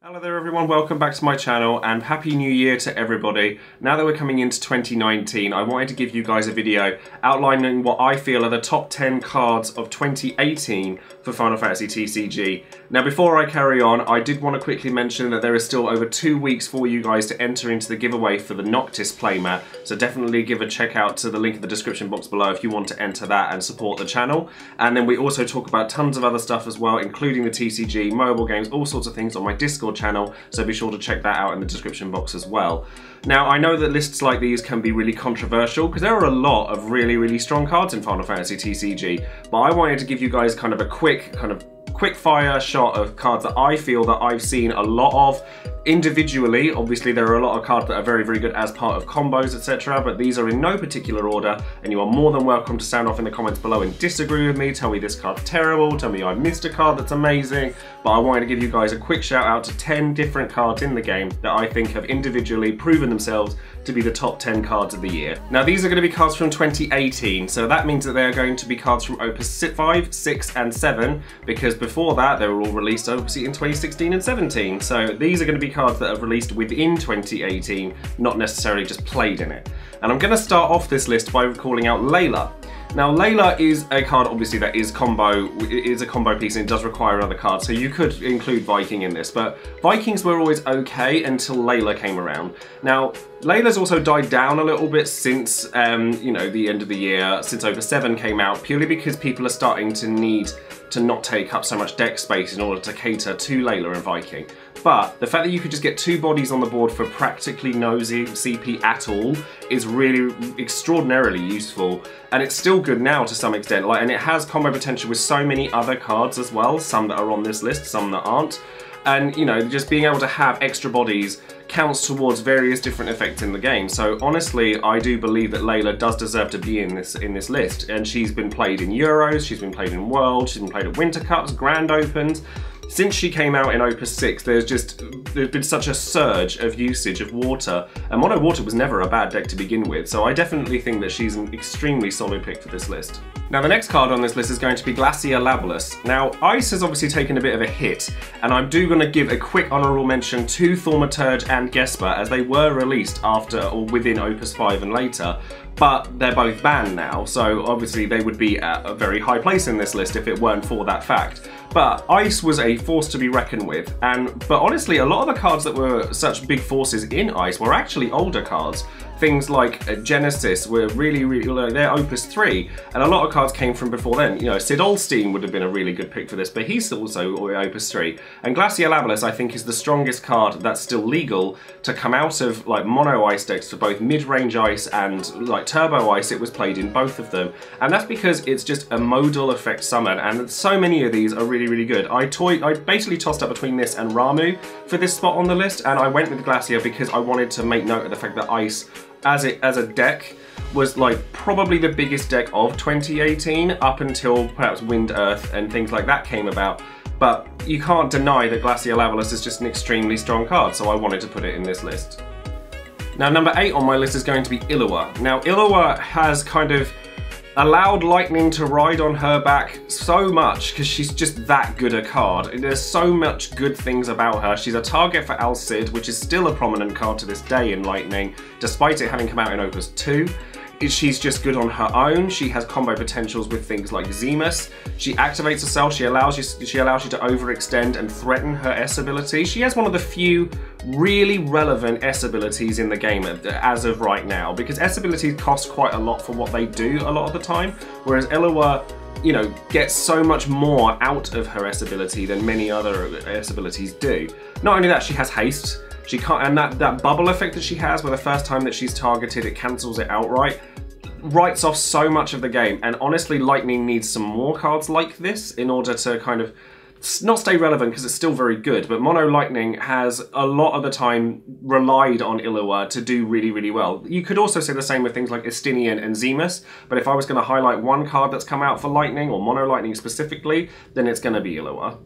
Hello there everyone, welcome back to my channel and Happy New Year to everybody. Now that we're coming into 2019, I wanted to give you guys a video outlining what I feel are the top 10 cards of 2018 for Final Fantasy TCG. Now before I carry on, I did want to quickly mention that there is still over 2 weeks for you guys to enter into the giveaway for the Noctis Playmat, so definitely give a check out to the link in the description box below if you want to enter that and support the channel. And then we also talk about tons of other stuff as well, including the TCG, mobile games, all sorts of things on my Discord channel, so be sure to check that out in the description box as well. Now I know that lists like these can be really controversial because there are a lot of really strong cards in Final Fantasy TCG, but I wanted to give you guys kind of a quick fire shot of cards that I feel that I've seen a lot of individually. Obviously there are a lot of cards that are very good as part of combos, etc., but these are in no particular order, and you are more than welcome to sound off in the comments below and disagree with me, tell me this card's terrible, tell me I missed a card that's amazing. But I wanted to give you guys a quick shout out to 10 different cards in the game that I think have individually proven themselves to be the top 10 cards of the year. Now these are going to be cards from 2018, so that means that they are going to be cards from Opus 5, 6 and 7, because before that they were all released obviously in 2016 and 17, so these are going to be cards that have released within 2018, not necessarily just played in it. And I'm going to start off this list by calling out Leila. Now Leila is a card obviously that is a combo piece and it does require another card, so you could include Viking in this, but Vikings were always okay until Leila came around. Now Leila's also died down a little bit since you know, the end of the year, since Opus 7 came out, purely because people are starting to need to not take up so much deck space in order to cater to Leila and Viking. But the fact that you could just get 2 bodies on the board for practically no CP at all is really extraordinarily useful, and it's still good now to some extent, and it has combo potential with so many other cards as well, some that are on this list, some that aren't. And you know, just being able to have extra bodies counts towards various different effects in the game. So honestly, I do believe that Leila does deserve to be in this list. And she's been played in Euros, she's been played in Worlds, she's been played at Winter Cups, Grand Opens. Since she came out in Opus 6, there's been such a surge of usage of water, and Mono Water was never a bad deck to begin with, so I definitely think that she's an extremely solid pick for this list. Now the next card on this list is going to be Glasya Labolas. Now Ice has obviously taken a bit of a hit, and I'm going to give a quick honourable mention to Thaumaturge and Gesper, as they were released after or within Opus 5 and later, but they're both banned now, so obviously they would be at a very high place in this list if it weren't for that fact. But Ice was a force to be reckoned with, but honestly a lot of the cards that were such big forces in Ice were actually older cards. Things like Genesis were really they're Opus 3, and a lot of cards came from before then. You know, Sid Olstein would have been a really good pick for this, but he's also Opus 3. And Glasya Labolas, I think, is the strongest card that's still legal to come out of like mono ice decks for both mid-range ice and like turbo ice. It was played in both of them, and that's because it's just a modal effect summon, and so many of these are really good. I basically tossed up between this and Ramu for this spot on the list, and I went with Glasya because I wanted to make note of the fact that ice as a deck was like probably the biggest deck of 2018 up until perhaps Wind Earth and things like that came about. But you can't deny that Glasya Labolas is just an extremely strong card, so I wanted to put it in this list. Now number 8 on my list is going to be Illua. Now Illua has kind of allowed lightning to ride on her back so much because she's just that good a card. There's so much good things about her. She's a target for Al Cid, which is still a prominent card to this day in Lightning, despite it having come out in Opus 2. She's just good on her own. She has combo potentials with things like Zemus. She activates herself. She allows you to overextend and threaten her S ability. She has one of the few really relevant S abilities in the game as of right now, because S abilities cost quite a lot for what they do a lot of the time, whereas Illua, you know, gets so much more out of her S ability than many other S abilities do. Not only that, she has haste. She can't, and that bubble effect that she has, where the first time that she's targeted, it cancels it outright, writes off so much of the game. And honestly, Lightning needs some more cards like this in order to kind of not stay relevant, because it's still very good, but Mono Lightning has a lot of the time relied on Illua to do really well. You could also say the same with things like Estinian and Zemus, but if I was going to highlight one card that's come out for Lightning, or Mono Lightning specifically, then it's going to be Illua.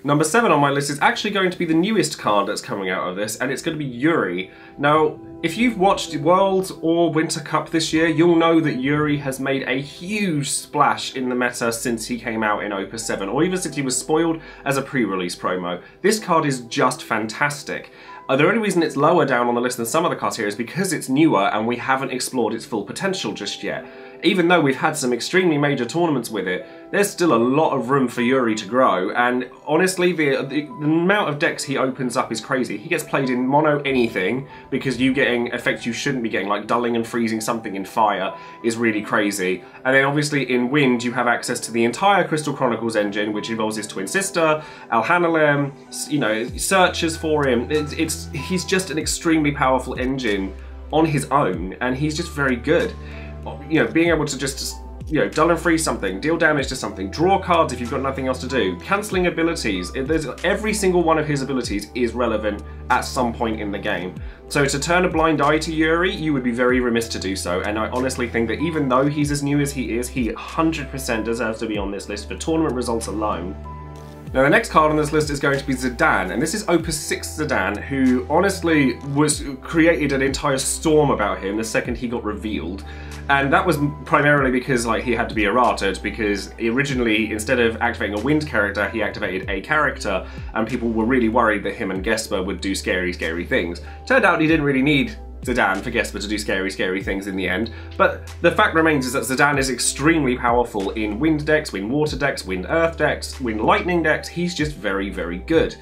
Number 7 on my list is actually going to be the newest card that's coming out of this, and it's going to be Yuri. Now, If you've watched Worlds or Winter Cup this year, you'll know that Yuri has made a huge splash in the meta since he came out in Opus 7, or even since he was spoiled as a pre-release promo. This card is just fantastic. The only reason it's lower down on the list than some other cards here is because it's newer and we haven't explored its full potential just yet. Even though we've had some extremely major tournaments with it, there's still a lot of room for Yuri to grow, and honestly the amount of decks he opens up is crazy. He gets played in mono anything because you getting effects you shouldn't be getting, like dulling and freezing something in fire, is really crazy. And then obviously in wind you have access to the entire Crystal Chronicles engine, which involves his twin sister, Alhanalem, you know, searches for him. He's just an extremely powerful engine on his own, and he's just very good. You know, being able to just, you know, dull and freeze something, deal damage to something, draw cards if you've got nothing else to do, cancelling abilities. Every single one of his abilities is relevant at some point in the game. So to turn a blind eye to Yuri, you would be very remiss to do so, and I honestly think that even though he's as new as he is, he 100% deserves to be on this list for tournament results alone. Now the next card on this list is going to be Zidane, and this is Opus 6 Zidane, who honestly created an entire storm about him the second he got revealed. And that was primarily because he had to be errated, because originally instead of activating a wind character, he activated a character, and people were really worried that him and Gesper would do scary things. Turned out he didn't really need Zidane for Gesper to do scary things in the end, but the fact remains is that Zidane is extremely powerful in wind decks, wind water decks, wind earth decks, wind lightning decks. He's just very good.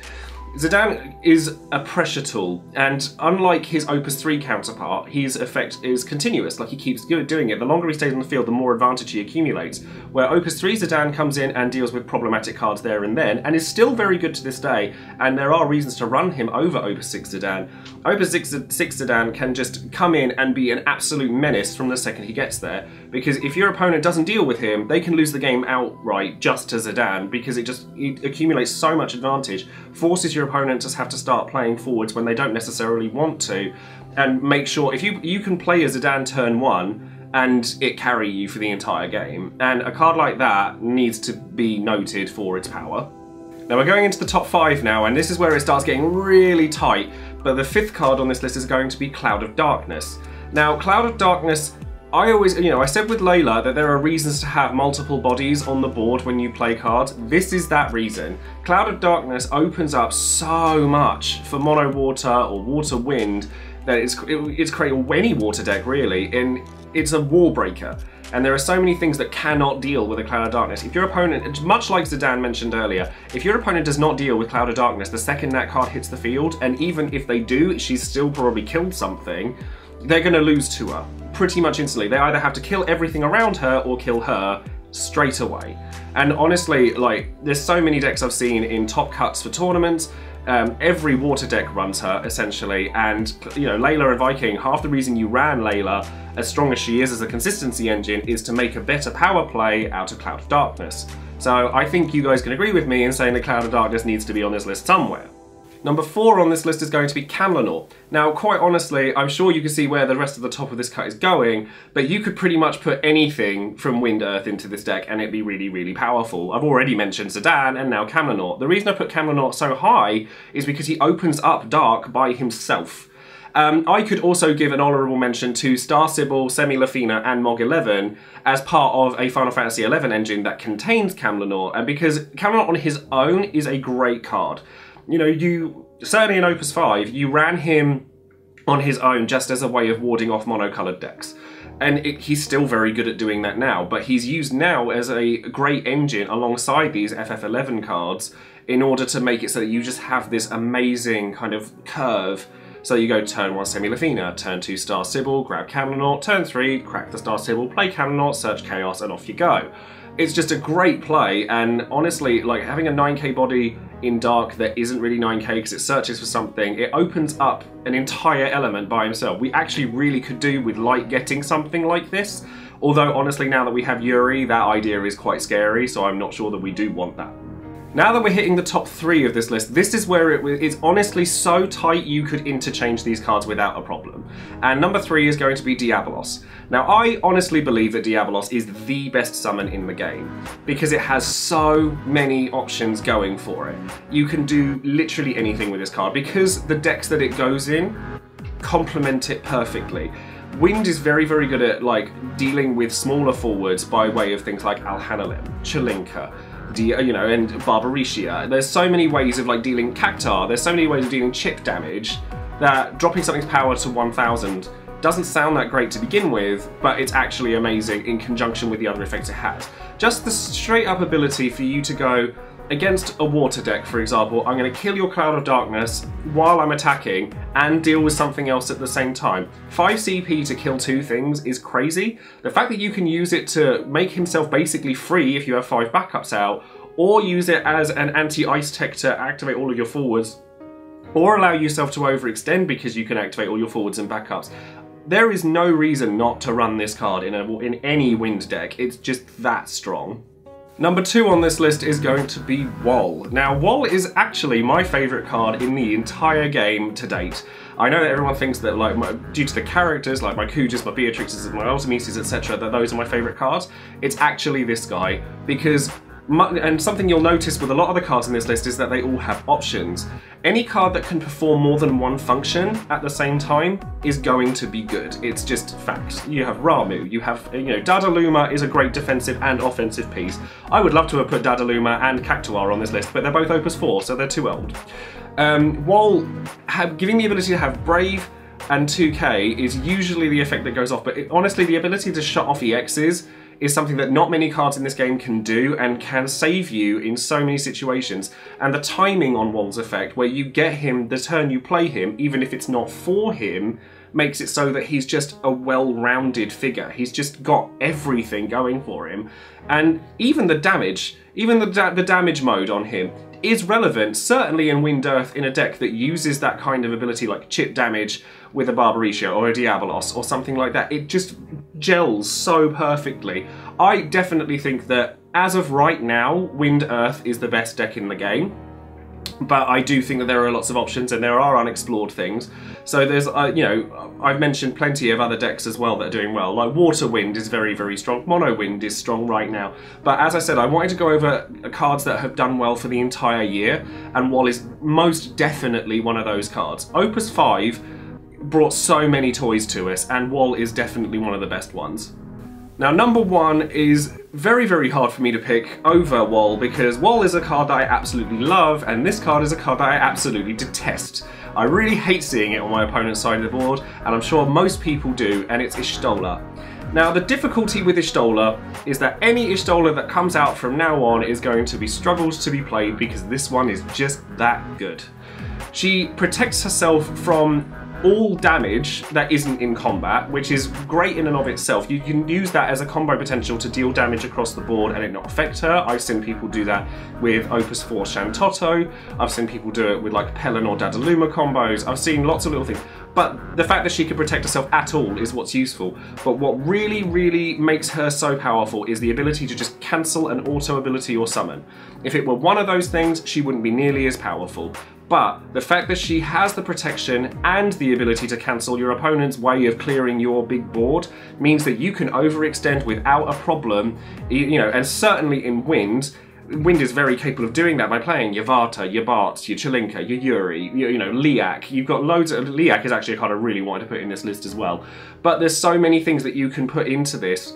Zidane is a pressure tool, and unlike his Opus 3 counterpart, his effect is continuous, he keeps doing it. The longer he stays on the field, the more advantage he accumulates. Where Opus 3 Zidane comes in and deals with problematic cards there and then, and is still very good to this day, and there are reasons to run him over Opus 6 Zidane. Opus 6 Zidane can just come in and be an absolute menace from the second he gets there, because if your opponent doesn't deal with him, they can lose the game outright just to Zidane, because it accumulates so much advantage, forces your opponent just have to start playing forwards when they don't necessarily want to, and make sure if you can play a Zidane turn 1 and it carry you for the entire game, and a card like that needs to be noted for its power. Now we're going into the top 5 now, and this is where it starts getting really tight, but the 5th card on this list is going to be Cloud of Darkness. Now Cloud of Darkness, I always, I said with Leila that there are reasons to have multiple bodies on the board when you play cards. This is that reason. Cloud of Darkness opens up so much for mono water or water wind that it's creating any water deck really, and it's a wall breaker. And there are so many things that cannot deal with a Cloud of Darkness. If your opponent, much like Zidane mentioned earlier, if your opponent does not deal with Cloud of Darkness the second that card hits the field, and even if they do, she's still probably killed something, they're going to lose to her pretty much instantly. They either have to kill everything around her or kill her straight away. And honestly, there's so many decks I've seen in top cuts for tournaments. Every water deck runs her essentially, and Leila and Viking, half the reason you ran Leila, as strong as she is as a consistency engine, is to make a better power play out of Cloud of Darkness. So I think you guys can agree with me in saying that Cloud of Darkness needs to be on this list somewhere. Number 4 on this list is going to be Kam'lanaut. Now, quite honestly, I'm sure you can see where the rest of the top of this cut is going, but you could pretty much put anything from Wind Earth into this deck and it'd be really powerful. I've already mentioned Zidane and now Kam'lanaut. The reason I put Kam'lanaut so high is because he opens up Dark by himself. I could also give an honourable mention to Star Sibyl, Semi-Lafina and Mog 11 as part of a Final Fantasy XI engine that contains Kam'lanaut, and because Kam'lanaut on his own is a great card. Certainly in Opus 5, you ran him on his own just as a way of warding off monocoloured decks. And he's still very good at doing that now, but he's used now as a great engine alongside these FF11 cards in order to make it so that you just have this amazing kind of curve. So you go turn 1 Semi-Lafina, turn 2 Star Sibyl, grab Kam'lanaut, turn 3, crack the Star Sibyl, play Kam'lanaut, search Chaos, and off you go. It's just a great play, and honestly, having a 9k body in Dark that isn't really 9k because it searches for something, it opens up an entire element by himself. We actually really could do with Light getting something like this, although honestly now that we have Yuri, that idea is quite scary, so I'm not sure that we do want that. Now that we're hitting the top 3 of this list, this is where it's honestly so tight you could interchange these cards without a problem. And number 3 is going to be Diabolos. Now I honestly believe that Diabolos is the best summon in the game, because it has so many options going for it. You can do literally anything with this card, because the decks that it goes in complement it perfectly. Wind is very, very good at like dealing with smaller forwards by way of things like Alhanalem, Chelinka, and Barbariscia. There's so many ways of like dealing Cactar, there's so many ways of dealing chip damage that dropping something's power to 1000 doesn't sound that great to begin with, but it's actually amazing in conjunction with the other effects it has. Just the straight up ability for you to go against a water deck, for example, I'm going to kill your Cloud of Darkness while I'm attacking and deal with something else at the same time. 5 CP to kill 2 things is crazy. The fact that you can use it to make himself basically free if you have 5 backups out, or use it as an anti-ice tech to activate all of your forwards, or allow yourself to overextend because you can activate all your forwards and backups. There is no reason not to run this card in any wind deck. It's just that strong. Number 2 on this list is going to be Wall. Now, Wall is actually my favourite card in the entire game to date. I know that everyone thinks that, like, due to the characters, like my Kujas, my Beatrixes, my Ultimeces, etc., that those are my favourite cards. It's actually this guy, because and something you'll notice with a lot of the cards in this list is that they all have options. Any card that can perform more than one function at the same time is going to be good. It's just fact. You have Ramu, you have, Dadaluma is a great defensive and offensive piece. I would love to have put Dadaluma and Cactuar on this list, but they're both Opus 4, so they're too old. While giving the ability to have Brave and 2k is usually the effect that goes off, but honestly, the ability to shut off EXs is something that not many cards in this game can do and can save you in so many situations. And the timing on Wall's effect, where you get him the turn you play him, even if it's not for him, makes it so that he's just a well-rounded figure. He's just got everything going for him. And even the damage, the damage mode on him is relevant, certainly in Wind Earth, in a deck that uses that kind of ability, like chip damage with a Barbariscia or a Diabolos or something like that. It just gels so perfectly. I definitely think that, as of right now, Wind Earth is the best deck in the game. But I do think that there are lots of options and there are unexplored things. So there's, I've mentioned plenty of other decks as well that are doing well. Like Water Wind is very, very strong. Mono Wind is strong right now. But as I said, I wanted to go over cards that have done well for the entire year, and Wall is most definitely one of those cards. Opus 5 brought so many toys to us, and Wall is definitely one of the best ones. Now, number 1 is very, very hard for me to pick over Wall, because Wall is a card that I absolutely love, and this card is a card that I absolutely detest. I really hate seeing it on my opponent's side of the board, and I'm sure most people do, and it's Y'shtola. Now, the difficulty with Y'shtola is that any Y'shtola that comes out from now on is going to be struggled to be played, because this one is just that good. She protects herself from all damage that isn't in combat, which is great in and of itself. You can use that as a combo potential to deal damage across the board and it not affect her. I've seen people do that with Opus 4 Shantotto. I've seen people do it with like Pelin or Dadaluma combos. I've seen lots of little things. But the fact that she can protect herself at all is what's useful. But what really, really makes her so powerful is the ability to just cancel an auto ability or summon. If it were one of those things, she wouldn't be nearly as powerful. But the fact that she has the protection and the ability to cancel your opponent's way of clearing your big board means that you can overextend without a problem, and certainly in Wind. Wind is very capable of doing that by playing your Vata, your Bart, your Chelinka, your Yuri, Liak. You've got loads of... Liak is actually a card I really wanted to put in this list as well. But there's so many things that you can put into this,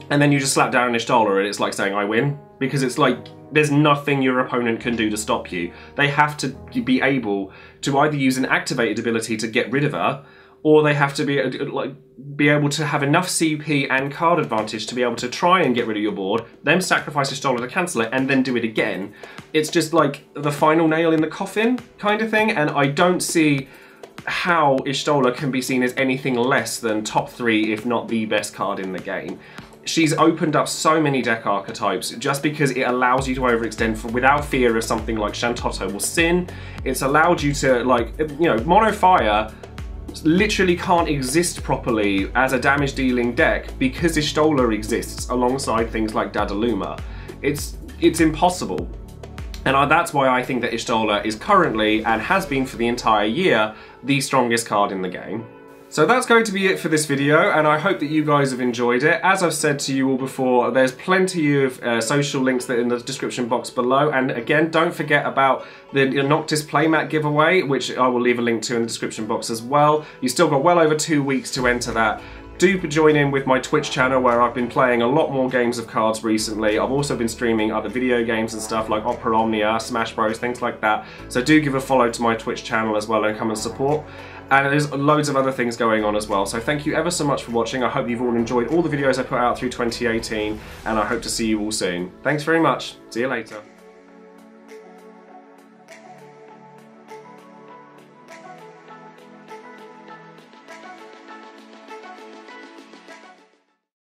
and then you just slap down an Y'shtola and it's like saying, I win. Because it's like, there's nothing your opponent can do to stop you. They have to be able to either use an activated ability to get rid of her, or they have to be able to have enough CP and card advantage to be able to try and get rid of your board, then sacrifice Y'shtola to cancel it, and then do it again. It's just like the final nail in the coffin kind of thing, and I don't see how Y'shtola can be seen as anything less than top 3, if not the best card in the game. She's opened up so many deck archetypes just because it allows you to overextend without fear of something like Shantotto or Sin. It's allowed you to, Mono Fire literally can't exist properly as a damage dealing deck because Y'shtola exists alongside things like Dadaluma. It's impossible. And that's why I think that Y'shtola is currently, and has been for the entire year, the strongest card in the game. So that's going to be it for this video, and I hope that you guys have enjoyed it. As I've said to you all before, there's plenty of social links that are in the description box below, and again, don't forget about the Noctis Playmat giveaway, which I will leave a link to in the description box as well. You've still got well over 2 weeks to enter that. Do join in with my Twitch channel, where I've been playing a lot more games of cards recently. I've also been streaming other video games and stuff like Opera Omnia, Smash Bros, things like that. So do give a follow to my Twitch channel as well and come and support. And there's loads of other things going on as well. So thank you ever so much for watching. I hope you've all enjoyed all the videos I put out through 2018, and I hope to see you all soon. Thanks very much. See you later.